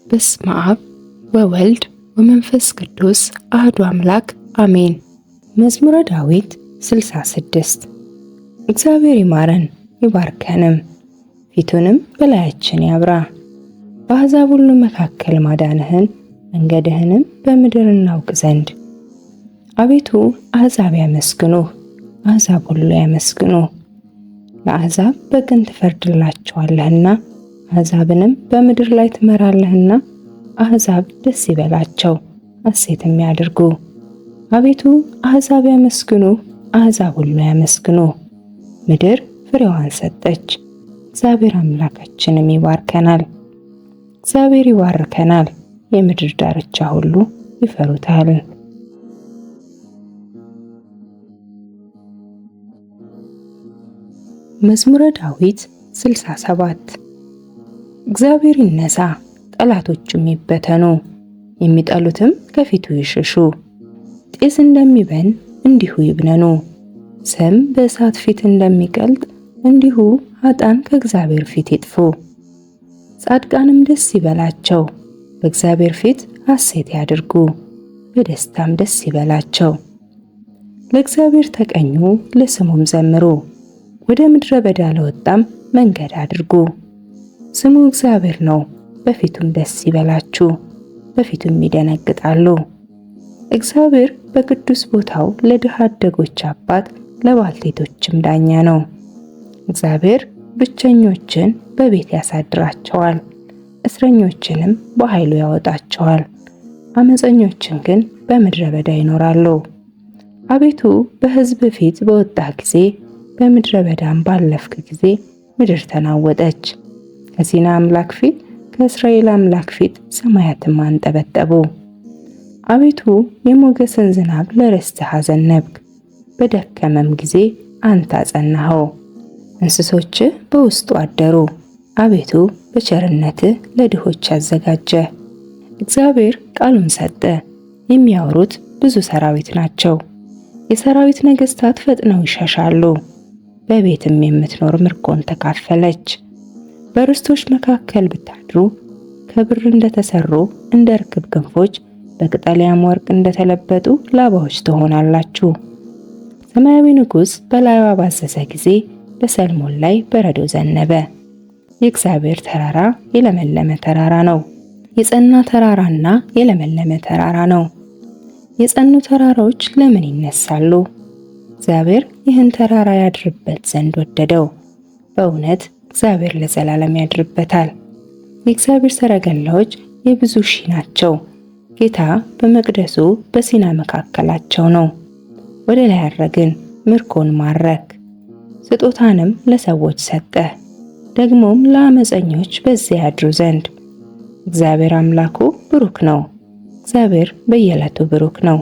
በስመ አብ ወወልድ ወመንፈስ ቅዱስ አህዱ አምላክ አሜን። መዝሙረ ዳዊት 66 እግዚአብሔር ይማረን ይባርከንም፣ ፊቱንም በላያችን ያብራ። በአሕዛብ ሁሉ መካከል ማዳንህን መንገድህንም በምድር እናውቅ ዘንድ። አቤቱ አሕዛብ ያመስግኑህ፣ አሕዛብ ሁሉ ያመስግኑህ። ለአሕዛብ በቅን ትፈርድላቸዋለህና አሕዛብንም በምድር ላይ ትመራለህና። አሕዛብ ደስ ይበላቸው ሐሴትም ያድርጉ። አቤቱ አሕዛብ ያመስግኑ፣ አሕዛብ ሁሉ ያመስግኑ። ምድር ፍሬዋን ሰጠች። እግዚአብሔር አምላካችንም ይባርከናል። እግዚአብሔር ይባርከናል፣ የምድር ዳርቻ ሁሉ ይፈሩታል። መዝሙረ ዳዊት 67 እግዚአብሔር ይነሳ፣ ጠላቶቹም ይበተኑ፣ የሚጠሉትም ከፊቱ ይሽሹ። ጤስ እንደሚበን እንዲሁ ይብነኑ፣ ሰም በእሳት ፊት እንደሚቀልጥ እንዲሁ ኃጥአን ከእግዚአብሔር ፊት ይጥፉ። ጻድቃንም ደስ ይበላቸው፣ በእግዚአብሔር ፊት ሐሴት ያድርጉ፣ በደስታም ደስ ይበላቸው። ለእግዚአብሔር ተቀኙ፣ ለስሙም ዘምሩ፣ ወደ ምድረ በዳ ለወጣም መንገድ አድርጉ። ስሙ እግዚአብሔር ነው፣ በፊቱም ደስ ይበላችሁ፣ በፊቱም ይደነግጣሉ። እግዚአብሔር በቅዱስ ቦታው ለድሃ አደጎች አባት ለባልቴቶችም ዳኛ ነው። እግዚአብሔር ብቸኞችን በቤት ያሳድራቸዋል፣ እስረኞችንም በኃይሉ ያወጣቸዋል። አመፀኞችን ግን በምድረ በዳ ይኖራሉ። አቤቱ በሕዝብ ፊት በወጣህ ጊዜ፣ በምድረ በዳም ባለፍክ ጊዜ ምድር ተናወጠች። ከሲና አምላክ ፊት ከእስራኤል አምላክ ፊት ሰማያትም አንጠበጠቡ። አቤቱ የሞገስን ዝናብ ለርስትህ አዘነብክ፣ በደከመም ጊዜ አንተ አጸናኸው። እንስሶችህ በውስጡ አደሩ። አቤቱ በቸርነትህ ለድሆች አዘጋጀ። እግዚአብሔር ቃሉን ሰጠ፣ የሚያወሩት ብዙ ሰራዊት ናቸው። የሰራዊት ነገሥታት ፈጥነው ይሸሻሉ። በቤትም የምትኖር ምርኮን ተካፈለች። በርስቶች መካከል ብታድሩ ከብር እንደተሰሩ እንደ ርግብ ክንፎች በቅጠልያም ወርቅ እንደተለበጡ ላባዎች ትሆናላችሁ። ሰማያዊ ንጉሥ በላይዋ ባዘዘ ጊዜ በሰልሞን ላይ በረዶ ዘነበ። የእግዚአብሔር ተራራ የለመለመ ተራራ ነው፣ የጸና ተራራና የለመለመ ተራራ ነው። የጸኑ ተራራዎች ለምን ይነሳሉ? እግዚአብሔር ይህን ተራራ ያድርበት ዘንድ ወደደው። በእውነት እግዚአብሔር ለዘላለም ያድርበታል። የእግዚአብሔር ሰረገላዎች የብዙ ሺህ ናቸው። ጌታ በመቅደሱ በሲና መካከላቸው ነው። ወደ ላይ አረግን፣ ምርኮን ማረክ፣ ስጦታንም ለሰዎች ሰጠ፣ ደግሞም ለአመፀኞች በዚያ ያድሩ ዘንድ። እግዚአብሔር አምላኩ ብሩክ ነው። እግዚአብሔር በየዕለቱ ብሩክ ነው።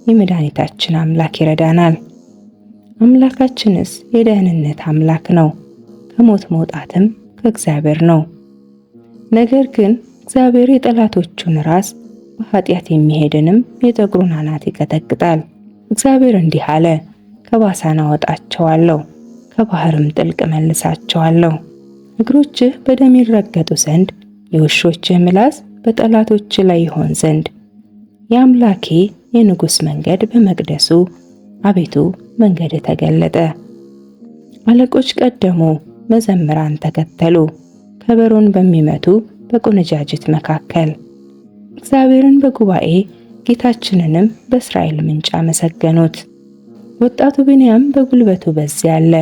የመድኃኒታችን አምላክ ይረዳናል። አምላካችንስ የደህንነት አምላክ ነው። ከሞት መውጣትም ከእግዚአብሔር ነው። ነገር ግን እግዚአብሔር የጠላቶቹን ራስ በኃጢአት የሚሄድንም የጠጉሩን አናት ይቀጠቅጣል። እግዚአብሔር እንዲህ አለ፣ ከባሳን አወጣቸዋለሁ፣ ከባህርም ጥልቅ መልሳቸዋለሁ። እግሮችህ በደም ይረገጡ ዘንድ የውሾችህ ምላስ በጠላቶች ላይ ይሆን ዘንድ። የአምላኬ የንጉሥ መንገድ በመቅደሱ፣ አቤቱ መንገድ ተገለጠ። አለቆች ቀደሙ፣ መዘምራን ተከተሉ፣ ከበሮን በሚመቱ በቆነጃጅት መካከል። እግዚአብሔርን በጉባኤ ጌታችንንም በእስራኤል ምንጭ አመሰገኑት። ወጣቱ ብንያም በጉልበቱ በዚያ አለ።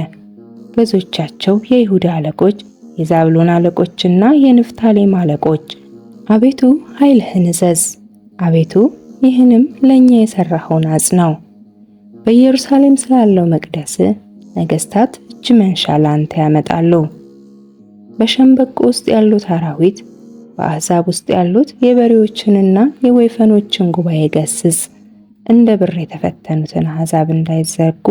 ገዞቻቸው የይሁዳ አለቆች፣ የዛብሎን አለቆችና የንፍታሌም አለቆች። አቤቱ ኃይልህን እዘዝ፣ አቤቱ ይህንም ለእኛ የሠራኸውን አጽናው። በኢየሩሳሌም ስላለው መቅደስ ነገሥታት እጅ መንሻ ለአንተ ያመጣሉ። በሸምበቆ ውስጥ ያሉት አራዊት፣ በአሕዛብ ውስጥ ያሉት የበሬዎችንና የወይፈኖችን ጉባኤ ገስጽ። እንደ ብር የተፈተኑትን አሕዛብ እንዳይዘጉ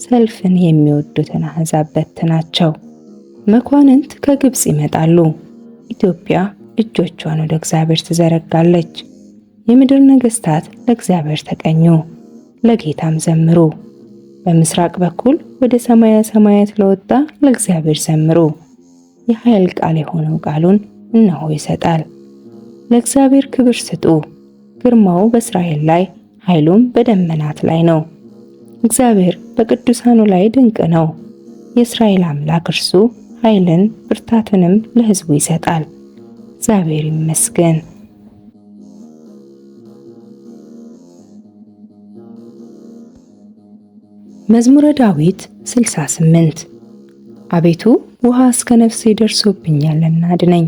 ሰልፍን የሚወዱትን አሕዛብ በትናቸው። መኳንንት ከግብፅ ይመጣሉ። ኢትዮጵያ እጆቿን ወደ እግዚአብሔር ትዘረጋለች። የምድር ነገሥታት ለእግዚአብሔር ተቀኙ፣ ለጌታም ዘምሩ። በምስራቅ በኩል ወደ ሰማየ ሰማያት ለወጣ ለእግዚአብሔር ዘምሩ። የኃይል ቃል የሆነው ቃሉን እነሆ ይሰጣል። ለእግዚአብሔር ክብር ስጡ። ግርማው በእስራኤል ላይ ኃይሉም በደመናት ላይ ነው። እግዚአብሔር በቅዱሳኑ ላይ ድንቅ ነው። የእስራኤል አምላክ እርሱ ኃይልን ብርታትንም ለሕዝቡ ይሰጣል። እግዚአብሔር ይመስገን። መዝሙረ ዳዊት 68 አቤቱ ውሃ እስከ ነፍሴ ደርሶብኛልና አድነኝ።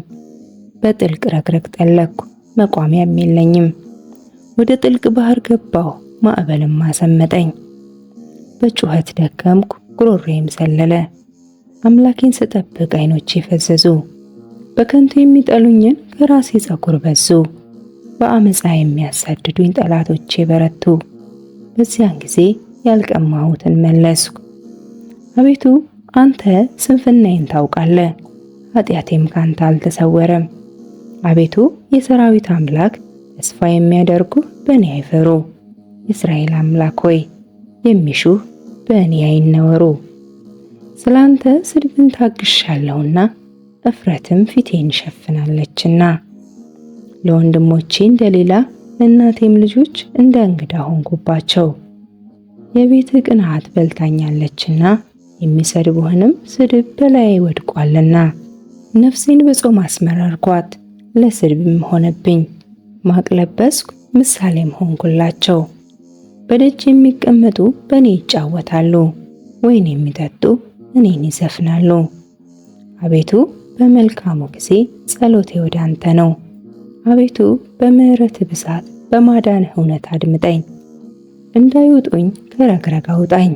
በጥልቅ ረግረግ ጠለቅኩ፣ መቋሚያም የለኝም። ወደ ጥልቅ ባህር ገባሁ፣ ማዕበልም አሰመጠኝ። በጩኸት ደከምኩ፣ ጉሮሮዬም ዘለለ። አምላኬን ስጠብቅ ዓይኖቼ ፈዘዙ። በከንቱ የሚጠሉኝን ከራሴ ፀጉር በዙ። በአመፃ የሚያሳድዱኝ ጠላቶቼ በረቱ። በዚያን ጊዜ ያልቀማሁትን መለስኩ። አቤቱ አንተ ስንፍናዬን ታውቃለህ፣ ኃጢአቴም ካንተ አልተሰወረም። አቤቱ የሰራዊት አምላክ ተስፋ የሚያደርጉ በእኔ አይፈሩ። የእስራኤል አምላክ ሆይ የሚሹህ በእኔ አይነወሩ። ስላንተ ስድብን ታግሻለሁና እፍረትም ፊቴን ሸፍናለችና። ለወንድሞቼ እንደሌላ ለእናቴም ልጆች እንደ እንግዳ ሆንኩባቸው። የቤትህ ቅንዓት በልታኛለችና የሚሰድቡህንም ስድብ በላዬ ወድቋልና። ነፍሴን በጾም አስመረርኳት፣ ለስድብም ሆነብኝ። ማቅ ለበስኩ፣ ምሳሌም ሆንኩላቸው። በደጅ የሚቀመጡ በእኔ ይጫወታሉ፣ ወይን የሚጠጡ እኔን ይዘፍናሉ። አቤቱ በመልካሙ ጊዜ ጸሎቴ ወደ አንተ ነው። አቤቱ በምሕረትህ ብዛት በማዳንህ እውነት አድምጠኝ። እንዳይውጡኝ ከረግረግ አውጣኝ፣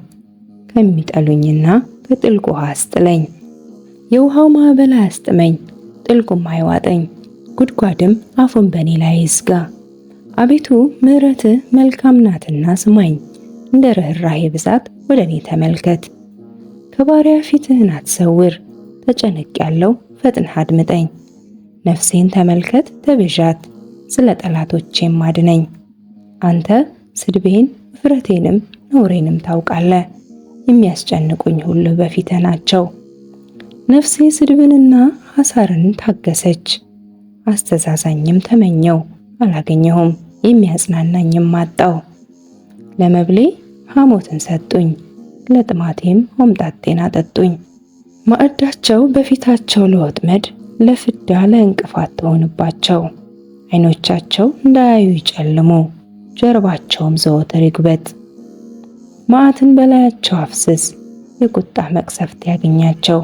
ከሚጠሉኝና ከጥልቅ ውሃ አስጥለኝ። የውሃው ማዕበል አያስጥመኝ፣ ጥልቁም አይዋጠኝ፣ ጉድጓድም አፉን በእኔ ላይ ይዝጋ። አቤቱ ምሕረትህ መልካም ናትና ስማኝ፣ እንደ ርኅራኄ ብዛት ወደ እኔ ተመልከት። ከባሪያ ፊትህን አትሰውር፣ ተጨንቄያለሁ፣ ፈጥነህ አድምጠኝ። ነፍሴን ተመልከት ተቤዣት፣ ስለ ጠላቶቼም አድነኝ። አንተ ስድቤን እፍረቴንም ነውሬንም ታውቃለህ። የሚያስጨንቁኝ ሁሉ በፊትህ ናቸው። ነፍሴ ስድብንና ሐሳርን ታገሰች። አስተዛዛኝም ተመኘው አላገኘሁም፣ የሚያጽናናኝም አጣው። ለመብሌ ሐሞትን ሰጡኝ፣ ለጥማቴም ሆምጣጤን አጠጡኝ። ማዕዳቸው በፊታቸው ለወጥመድ ለፍዳ ለእንቅፋት ትሆንባቸው። ዓይኖቻቸው እንዳያዩ ይጨልሙ፣ ጀርባቸውም ዘወትር ይጉበጥ። መዓትን በላያቸው አፍስስ፣ የቁጣ መቅሰፍት ያገኛቸው።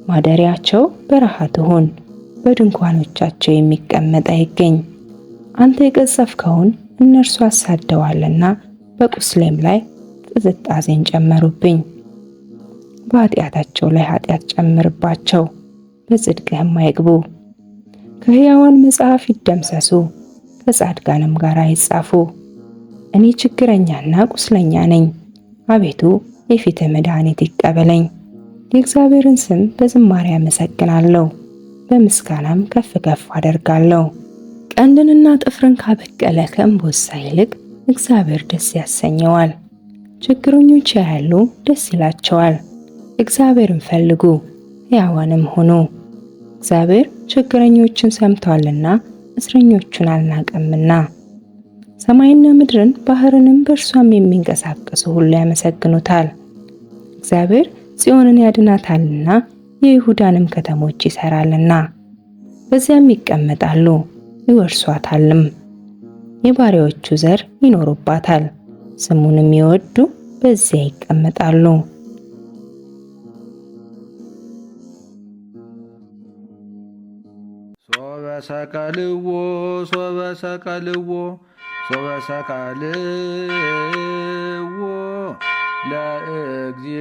ማደሪያቸው በረሃ ትሁን፣ በድንኳኖቻቸው የሚቀመጥ አይገኝ። አንተ የቀጸፍከውን እነርሱ አሳደዋልና በቁስሌም ላይ ጥዝጣዜን ጨመሩብኝ። በኃጢአታቸው ላይ ኃጢአት ጨምርባቸው፣ በጽድቅህም አይግቡ። ከሕያዋን መጽሐፍ ይደምሰሱ፣ ከጻድቃንም ጋር አይጻፉ። እኔ ችግረኛና ቁስለኛ ነኝ። አቤቱ የፊትህ መድኃኒት ይቀበለኝ። የእግዚአብሔርን ስም በዝማሬ አመሰግናለሁ፣ በምስጋናም ከፍ ከፍ አደርጋለሁ። ቀንድንና ጥፍርን ካበቀለ ከእምቦሳ ይልቅ እግዚአብሔር ደስ ያሰኘዋል። ችግረኞች ያያሉ ደስ ይላቸዋል። እግዚአብሔርን ፈልጉ ሕያዋንም ሁኑ። እግዚአብሔር ችግረኞችን ሰምቷልና እስረኞቹን አልናቀምና። ሰማይና ምድርን ባህርንም በእርሷም የሚንቀሳቀሱ ሁሉ ያመሰግኑታል። እግዚአብሔር ጽዮንን ያድናታልና የይሁዳንም ከተሞች ይሰራልና። በዚያም ይቀመጣሉ ይወርሷታልም። የባሪያዎቹ ዘር ይኖሩባታል፣ ስሙንም ይወዱ በዚያ ይቀመጣሉ። ሶበሰቀልዎ ሶበሰቀልዎ ሶበሰቀልዎ ለእግዚእነ